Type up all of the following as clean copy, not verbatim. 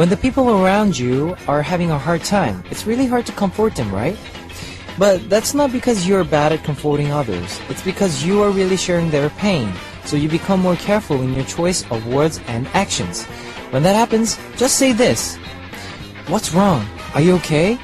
When the people around you are having a hard time, it's really hard to comfort them, right? But that's not because you're bad at comforting others. It's because you are really sharing their pain. So you become more careful in your choice of words and actions. When that happens, just say this. What's wrong? Are you okay?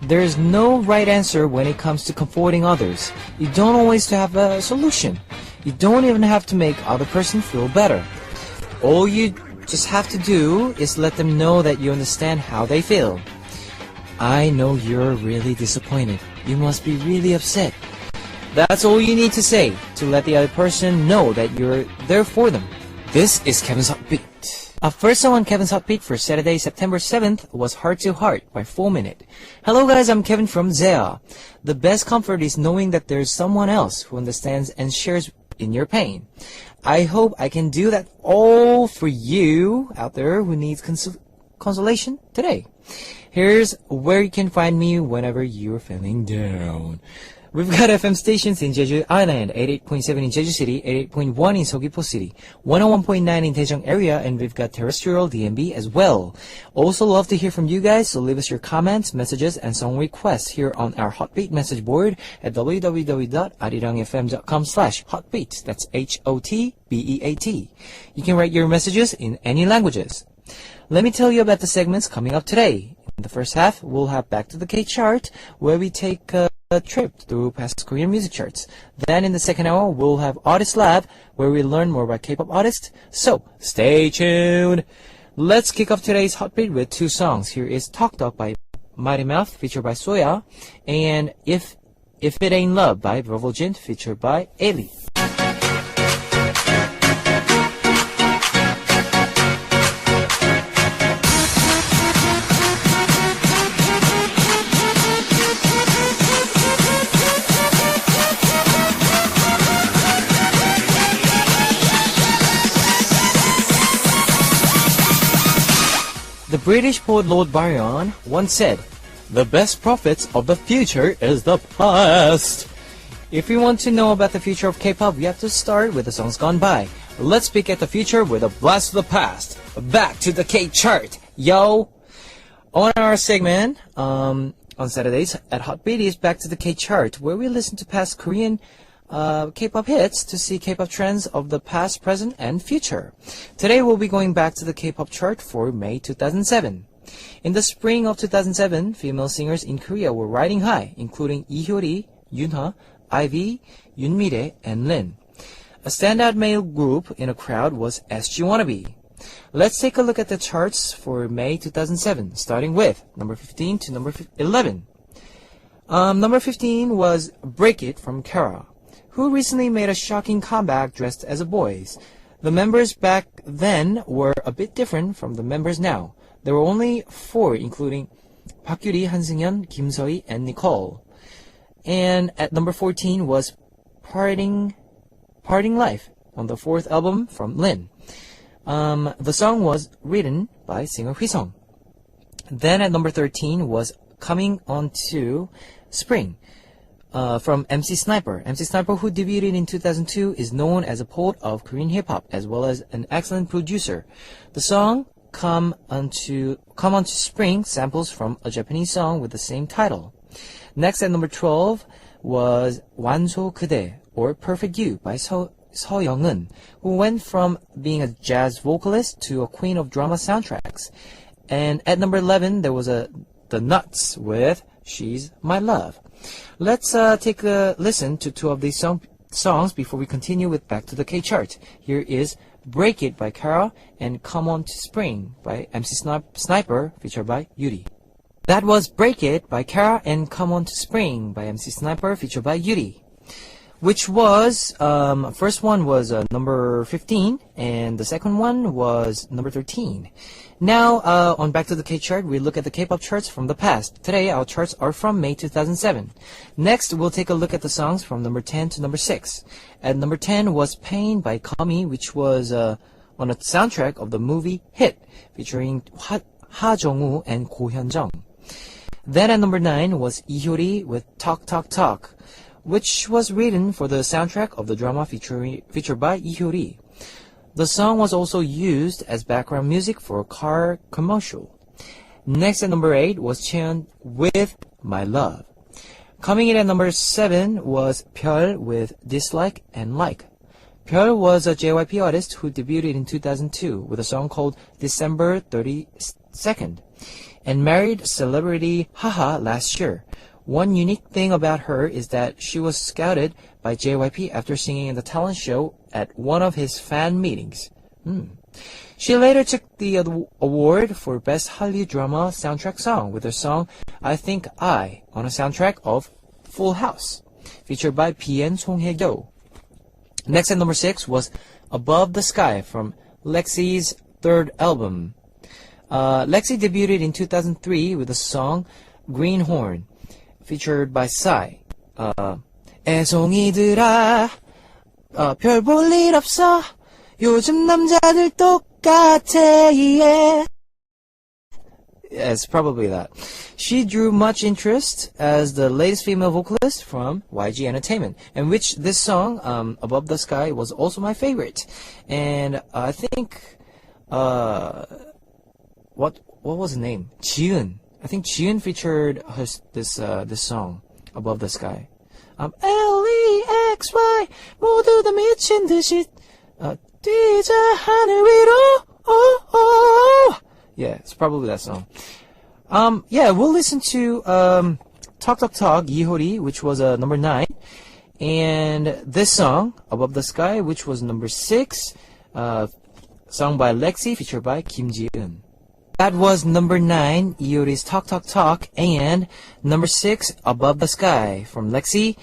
There is no right answer when it comes to comforting others. You don't always have a solution. You don't even have to make other person feel better. All you just have to do is let them know that you understand how they feel. I know you're really disappointed. You must be really upset. That's all you need to say to let the other person know that you're there for them. This is Kevin's Hot Beat. Our first song on Kevin's Hot Beat for Saturday, September 7th was Heart to Heart by 4 Minute. Hello guys, I'm Kevin from Zea. The best comfort is knowing that there's someone else who understands and shares in your pain. I hope I can do that all for you out there who needs consolation today. Here's where you can find me whenever you're feeling down. We've got FM stations in Jeju Island, 88.7 in Jeju City, 88.1 in Seogwipo City, 101.9 in Daejeong area, and we've got terrestrial DMB as well. Also love to hear from you guys, so leave us your comments, messages, and song requests here on our Hotbeat message board at www.arirangfm.com/hotbeat. That's HOTBEAT. You can write your messages in any languages. Let me tell you about the segments coming up today. In the first half, we'll have Back to the K chart, where we take a trip through past Korean music charts. Then in the second hour, we'll have Artist Lab, where we learn more about K-pop artists. So, stay tuned! Let's kick off today's Hotbeat with two songs. Here is Talk Talk by Mighty Mouth, featured by Soya, and If It Ain't Love by Vervolgent, featured by Ailey. The British poet Lord Byron once said, "The best prophets of the future is the past." If we want to know about the future of K-pop, we have to start with the songs gone by. Let's peek at the future with a blast of the past. Back to the K-chart, yo! On our segment, on Saturdays at Hotbeat is Back to the K-chart, where we listen to past Korean K-pop hits to see K-pop trends of the past, present, and future. Today we'll be going back to the K-pop chart for May 2007. In the spring of 2007, female singers in Korea were riding high, including Lee Hyori, Yoonha, IVE, Yoon Mi-rae, and Lin. A standout male group in a crowd was SG Wannabe. Let's take a look at the charts for May 2007, starting with number 15 to number 11. Number 15 was Break It from Kara, who recently made a shocking comeback dressed as a boy. The members back then were a bit different from the members now. There were only 4, including Park Yuri, Han Seung-yeon, Kim So-hee, and Nicole. And at number 14 was Parting Life on the 4th album from Lin. The song was written by singer Hwisung. Then at number 13 was Coming On To Spring, from MC Sniper. MC Sniper, who debuted in 2002, is known as a poet of Korean hip-hop, as well as an excellent producer. The song Come Onto Spring samples from a Japanese song with the same title. Next at number 12 was 완소 그대, or Perfect You, by Seo Young-eun, who went from being a jazz vocalist to a queen of drama soundtracks. And at number 11, there was The Nuts with She's My Love. Let's take a listen to 2 of these songs before we continue with Back to the K-chart. Here is Break It by Kara and Come On to Spring by MC Sniper, featured by Yuri. That was Break It by Kara and Come On to Spring by MC Sniper, featured by Yuri. Which was, first one was number 15, and the second one was number 13. Now, on Back to the K-chart, we look at the K-pop charts from the past. Today, our charts are from May 2007. Next, we'll take a look at the songs from number 10 to number 6. At number 10 was Pain by Kami, which was on on the soundtrack of the movie Hit, featuring Ha Jong-woo and Ko Hyun-jung. Then at number 9 was Lee Hyori with Talk Talk Talk, which was written for the soundtrack of the drama featured by Lee Hyori. The song was also used as background music for a car commercial. Next at number 8 was Cheon with My Love. Coming in at number 7 was Pyeol with Dislike and Like. Pyeol was a JYP artist who debuted in 2002 with a song called December 32nd and married celebrity Haha last year. One unique thing about her is that she was scouted by JYP after singing in the talent show at one of his fan meetings. She later took the award for Best Hallyu Drama Soundtrack Song with her song I Think I on a soundtrack of Full House, featured by PN Song Hye-kyo. Next at number 6 was Above the Sky from Lexi's third album. Lexi debuted in 2003 with the song Greenhorn, featured by Psy. 애송이들아, 별 볼 일 없어. 요즘 남자들 똑같아, yeah. It's probably that. She drew much interest as the latest female vocalist from YG Entertainment, and which this song, Above the Sky, was also my favorite. And I think, what was the name? Jiun. I think Jiun featured this song, Above the Sky. LEXY 모두 다 미친 듯이 뛰자 하늘 위로. Yeah, it's probably that song. Yeah, we'll listen to Talk Talk Talk, Lee Hyori, which was number 9, and this song, Above the Sky, which was number 6, sung by Lexi, featured by Kim Ji-eun. That was number 9, Lee Hyori's Talk Talk Talk, and number 6, Above the Sky, from Lexi,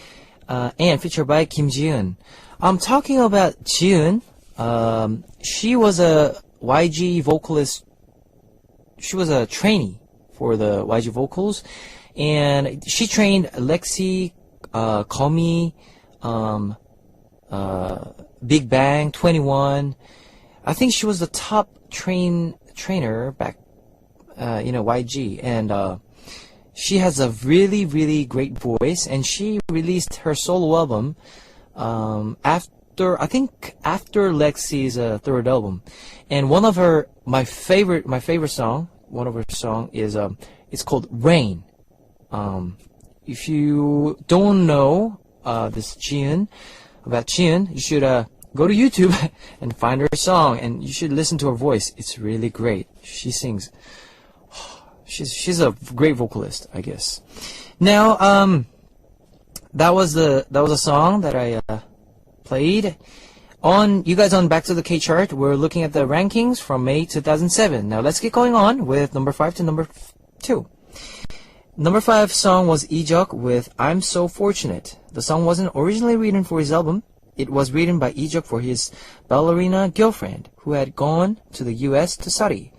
and featured by Kim Ji-eun. I'm talking about Ji-eun. She was a YG vocalist. She was a trainee for the YG vocals, and she trained Lexi, Komi, Big Bang, 21. I think she was the top trainer back, YG, and she has a really, really great voice, and she released her solo album after Lexi's third album, and my favorite song, one of her song is it's called Rain. If you don't know this about Jiun, you should go to YouTube and find her song, and you should listen to her voice. It's really great. She sings. She's a great vocalist, I guess. Now, that was a song that I played. You guys on Back to the K chart, we're looking at the rankings from May 2007. Now let's get going on with number 5 to number 2. Number 5 song was Ijeok with I'm So Fortunate. The song wasn't originally written for his album. It was written by Ijeok for his ballerina girlfriend who had gone to the US to study.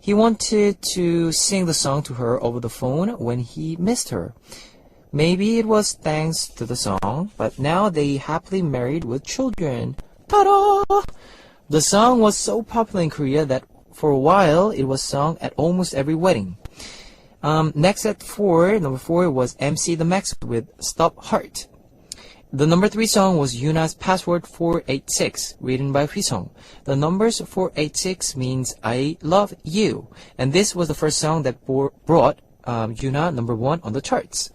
He wanted to sing the song to her over the phone when he missed her. Maybe it was thanks to the song, but now they happily married with children. Ta-da! The song was so popular in Korea that for a while it was sung at almost every wedding. Next at number 4 was MC The Max with Stop Heart. The number 3 song was Yuna's Password 486, written by Hwisung. The numbers 486 means I love you, and this was the first song that brought Yuna number 1 on the charts.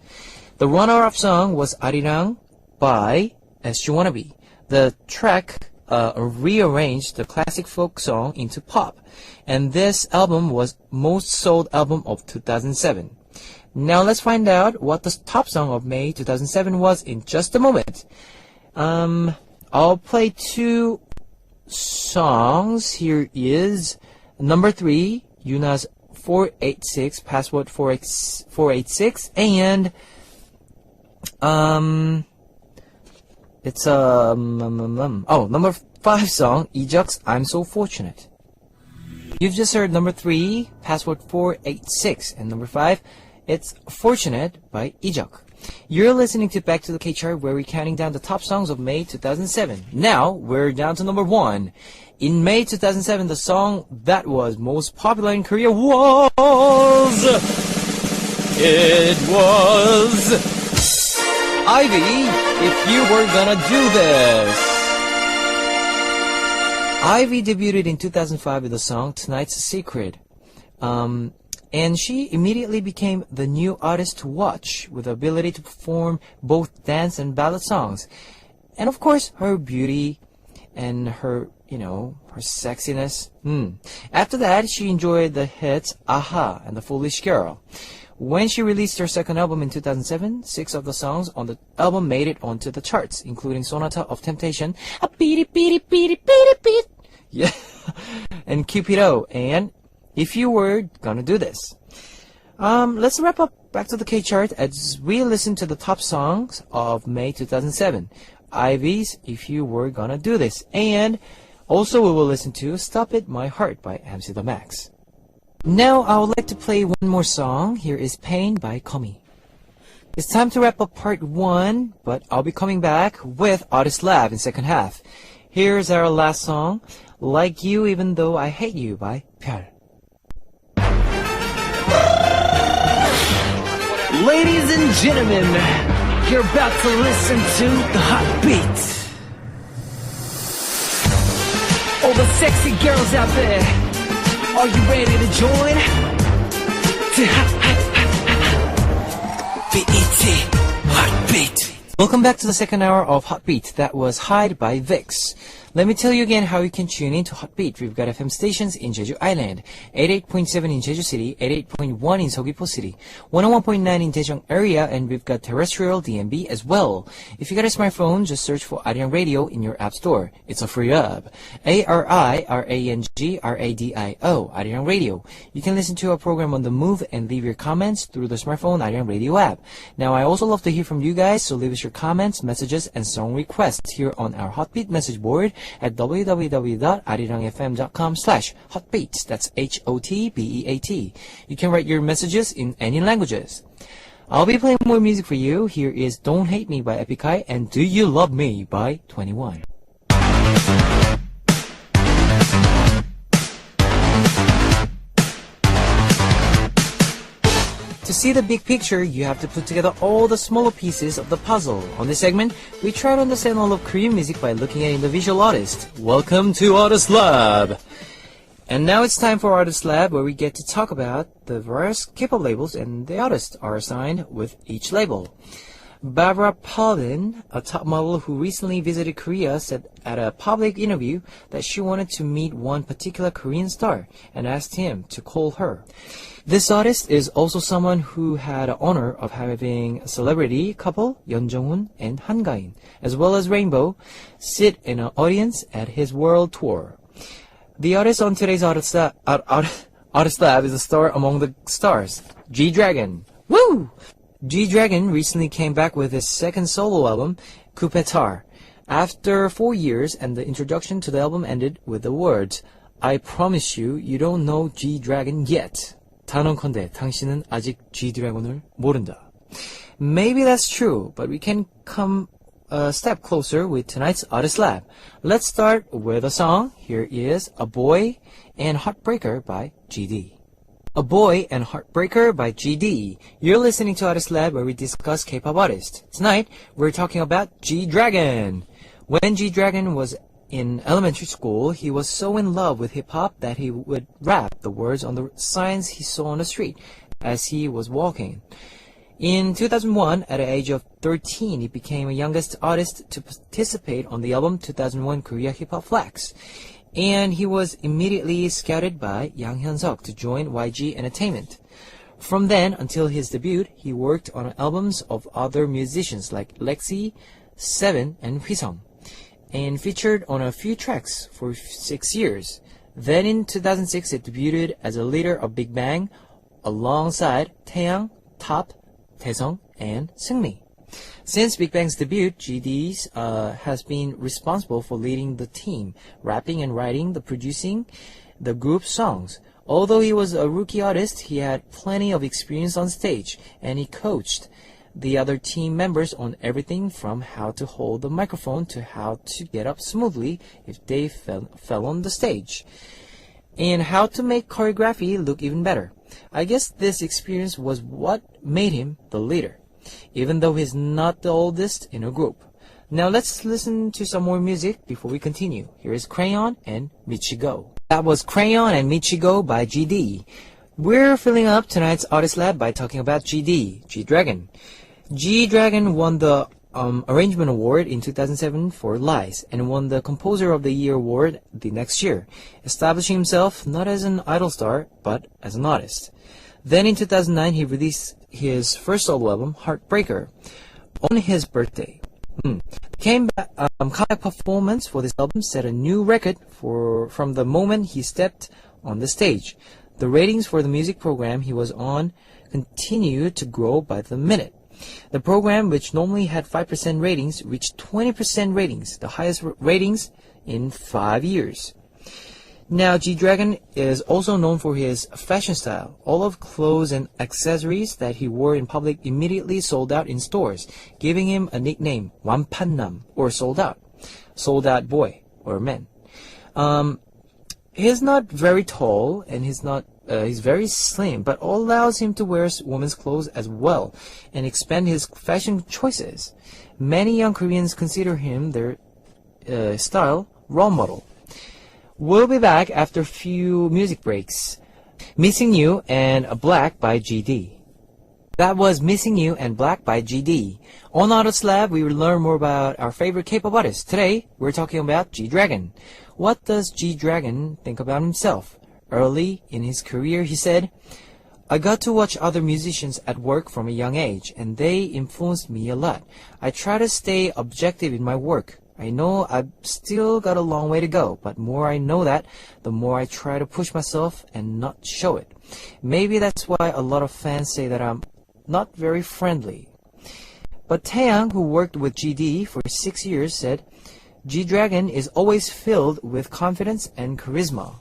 The runner-up song was Arirang by SG Wannabe. The track rearranged the classic folk song into pop, and this album was most sold album of 2007. Now let's find out what the top song of May 2007 was in just a moment. I'll play 2 songs. Here is number 3, Yuna's 486, Password 486, and it's number 5 song, Ijeok's I'm So Fortunate. You've just heard number 3, Password 486, and number 5, it's Fortunate by Ijeok. You're listening to Back to the K-Chart, where we're counting down the top songs of May 2007. Now, we're down to number 1. In May 2007, the song that was most popular in Korea was... It was... Ivy, If You Were Gonna Do This. Ivy debuted in 2005 with the song Tonight's Secret. And she immediately became the new artist to watch, with the ability to perform both dance and ballad songs. And of course, her beauty and her sexiness. After that, she enjoyed the hits Aha and The Foolish Girl. When she released her second album in 2007, 6 of the songs on the album made it onto the charts, including Sonata of Temptation, yeah, and Cupido, and If You Were Gonna Do This. Let's wrap up back to the K-chart as we listen to the top songs of May 2007. Ivy's If You Were Gonna Do This, and also we will listen to Stop It My Heart by MC The Max. Now I would like to play one more song. Here is Pain by Komi. It's time to wrap up part 1, but I'll be coming back with Artist Lab in second half. Here's our last song, Like You Even Though I Hate You by Pyeol. Ladies and gentlemen, you're about to listen to the Hot Beat. All the sexy girls out there, are you ready to join? BET Hot Beat. Welcome back to the second hour of Hot Beat. That was Hide by VIX. Let me tell you again how you can tune in to Hot Beat. We've got FM stations in Jeju Island, 88.7 in Jeju City, 88.1 in Seogwipo City, 101.9 in Daejeong area, and we've got terrestrial DMB as well. If you got a smartphone, just search for Arirang Radio in your app store. It's a free app. ARIRANGRADIO, Arirang Radio. You can listen to our program on the move and leave your comments through the smartphone Arirang Radio app. Now, I also love to hear from you guys, so leave us your comments, messages, and song requests here on our Hot Beat message board at www.arirangfm.com/hotbeat. That's HOTBEAT. You can write your messages in any languages. I'll be playing more music for you. Here is Don't Hate Me by Epic High and Do You Love Me by 21. To see the big picture, you have to put together all the smaller pieces of the puzzle. On this segment, we try to understand all of Korean music by looking at individual artists. Welcome to Artist Lab! And now it's time for Artist Lab, where we get to talk about the various K-pop labels and the artists are assigned with each label. Barbara Palin, a top model who recently visited Korea, said at a public interview that she wanted to meet one particular Korean star and asked him to call her. This artist is also someone who had the honor of having a celebrity couple, Yeon Jung-hoon and Han Ga-in, as well as Rainbow, sit in an audience at his world tour. The artist on today's Artist Lab is a star among the stars, G-Dragon. Woo! G-Dragon recently came back with his second solo album, Coupetar, after 4 years, and the introduction to the album ended with the words, I promise you, you don't know G-Dragon yet. 단언컨대 당신은 아직 G-Dragon을 모른다. Maybe that's true, but we can come a step closer with tonight's Artist Lab. Let's start with a song. Here is A Boy and Heartbreaker by GD. A Boy and Heartbreaker by GD. You're listening to Artist Lab, where we discuss K-pop artists. Tonight, we're talking about G-Dragon. When G-Dragon was in elementary school, he was so in love with hip-hop that he would rap the words on the signs he saw on the street as he was walking. In 2001, at the age of 13, he became the youngest artist to participate on the album 2001 Korea Hip Hop Flex. And he was immediately scouted by Yang Hyun-suk to join YG Entertainment. From then until his debut, he worked on albums of other musicians like Lexi, Seven, and Hwisung, and featured on a few tracks for 6 years. Then in 2006, it debuted as a leader of Big Bang alongside Taeyang, Top, Taesung, and Seungmi. Since Big Bang's debut, GD has been responsible for leading the team, rapping and writing, producing the group's songs. Although he was a rookie artist, he had plenty of experience on stage, and he coached the other team members on everything from how to hold the microphone to how to get up smoothly if they fell on the stage, and how to make choreography look even better. I guess this experience was what made him the leader, even though he's not the oldest in a group. Now let's listen to some more music before we continue. Here is Crayon and Michigo. That was Crayon and Michigo by GD. We're filling up tonight's Artist Lab by talking about GD, G-Dragon. G-Dragon won the Arrangement Award in 2007 for Lies and won the Composer of the Year award the next year, establishing himself not as an idol star but as an artist. Then in 2009 he released his first solo album, Heartbreaker, on his birthday. Comeback performance for this album set a new record from the moment he stepped on the stage. The ratings for the music program he was on continued to grow by the minute. The program, which normally had 5% ratings, reached 20% ratings, the highest ratings in 5 years. Now, G-Dragon is also known for his fashion style. All of clothes and accessories that he wore in public immediately sold out in stores, giving him a nickname, Wanpannam, or sold out boy, or man. He's not very tall, and he's very slim, but all allows him to wear women's clothes as well, and expand his fashion choices. Many young Koreans consider him their style role model. We'll be back after a few music breaks. Missing You and Black by GD. That was Missing You and Black by GD. On Artist Lab, we will learn more about our favorite K-pop artists. Today, we're talking about G-Dragon. What does G-Dragon think about himself? Early in his career, he said, "I got to watch other musicians at work from a young age, and they influenced me a lot. I try to stay objective in my work. I know I've still got a long way to go, but more I know that, the more I try to push myself and not show it. Maybe that's why a lot of fans say that I'm not very friendly." But Taeyang, who worked with GD for 6 years, said, "G-Dragon is always filled with confidence and charisma."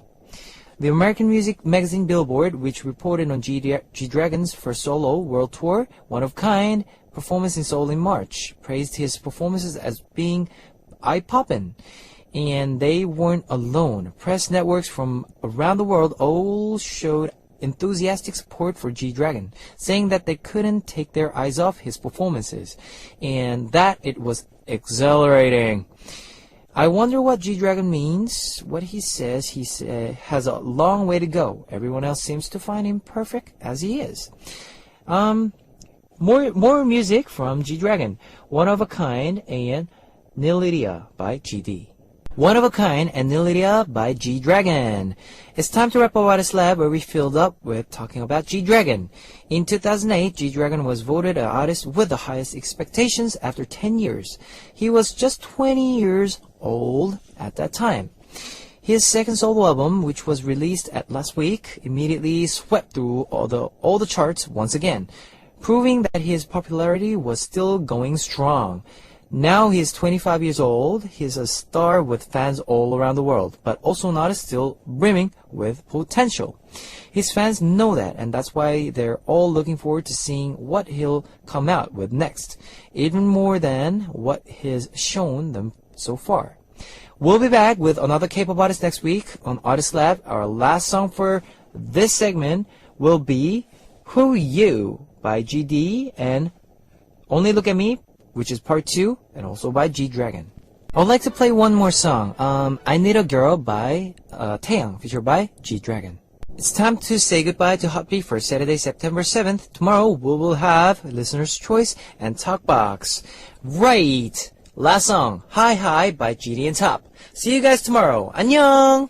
The American music magazine Billboard, which reported on G-Dragon's first solo world tour, One of Kind, performance in Seoul in March, praised his performances as being eye-poppin'. And they weren't alone. Press networks from around the world all showed enthusiastic support for G-Dragon, saying that they couldn't take their eyes off his performances, and that it was exhilarating. I wonder what G-Dragon means. What he says, has a long way to go. Everyone else seems to find him perfect as he is. More music from G-Dragon. One of a Kind and Niliria by GD. One of a Kind and Niliria by G-Dragon. It's time to wrap up Artist Lab, where we filled up with talking about G-Dragon. In 2008, G-Dragon was voted an artist with the highest expectations after 10 years. He was just 20 years old at that time. His second solo album, which was released last week, immediately swept through all the charts once again, proving that his popularity was still going strong. Now he's 25 years old. He's a star with fans all around the world, but also an artist still brimming with potential. His fans know that, and that's why they're all looking forward to seeing what he'll come out with next, even more than what he's shown them so far. We'll be back with another K-pop artist next week on Artist Lab. Our last song for this segment will be Who You by GD and Only Look at Me, which is part 2, and also by G-Dragon. I would like to play one more song, I Need a Girl by Taeyang, featured by G-Dragon. It's time to say goodbye to Hotbeat for Saturday, September 7th. Tomorrow we will have Listener's Choice and Talkbox. Right! Last song, Hi Hi by GD and Top. See you guys tomorrow. 안녕!